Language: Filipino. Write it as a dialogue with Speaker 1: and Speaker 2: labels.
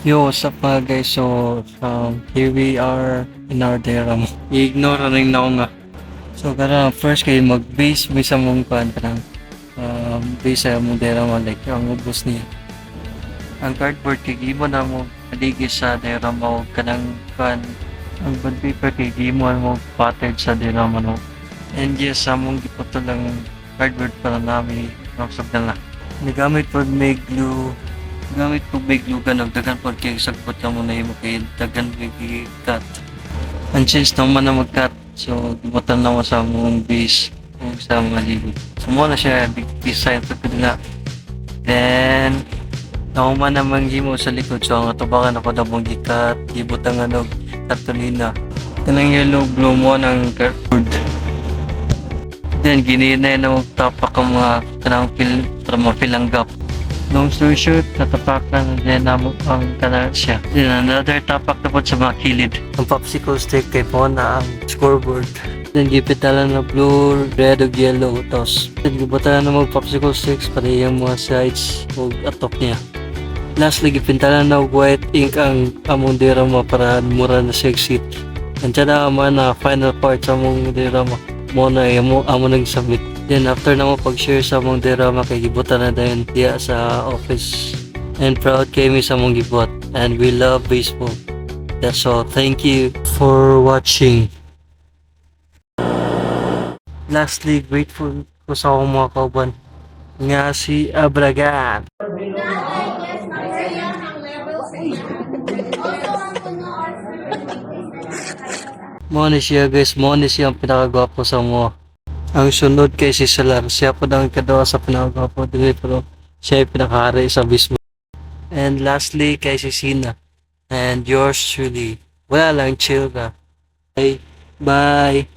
Speaker 1: Yo, what's up mga guys? So, here we are in our diorama. I-ignore na rin na ako nga. So, first kayo mag-base may sa mong kan kanang base sa mong diorama like ang ubos niya. Ang cardboard kay gimo na mo paligid sa diorama o kanang kan ang bond paper kay gimo mo pattern sa diorama no. And yes, sa mong giputo lang cardboard para namin nagsab na lang. Nagamit po may glue. Gamit ko big glue ka nagdagan po kay sagbot ka muna yung kay dagan big cut. And since naman na mag-cut, so gibutan na mo sa mong base kung sa mga libid. So mo na siya big design to na. Then naman naman gimo sa likod so ang atubakan ako na mong gikat gibutan nga nog cartolina. Kanang yellow glue mo ng cardboard. Then ginina na magtapak ang mga kanang film para ma-fill ang gap. Long story short, natapakan din namo ang kanal siya. Then another tapak na po sa mga kilid. Ang popsicle stick kay po na ang scoreboard. Then gipitalan na blue, red ug yellow tapos then gibutalan na mga popsicle sticks para yung mga sides ug atop niya. Lastly, gipintalan na og white ink ang among diorama para mura na siya exit. And na man na final part sa among diorama. Mo na amo nang submit. Then after na mo pag-share sa mong diorama kay gibutan na din diya sa office. And proud kami sa mong gibot. And we love baseball. That's all. Thank you for watching. Lastly, grateful ko sa akong mga kauban nga si Abragan. Mo ni siya guys, mo ni siya ang pinakagwapo sa mo. Ang sunod kay si Salar, siya po ang kadawa sa pinakagwapo dili pero siya ay pinakahari sa baseball. And lastly kay si Sina. And yours truly. Wala lang, chill ka. Bye. Bye.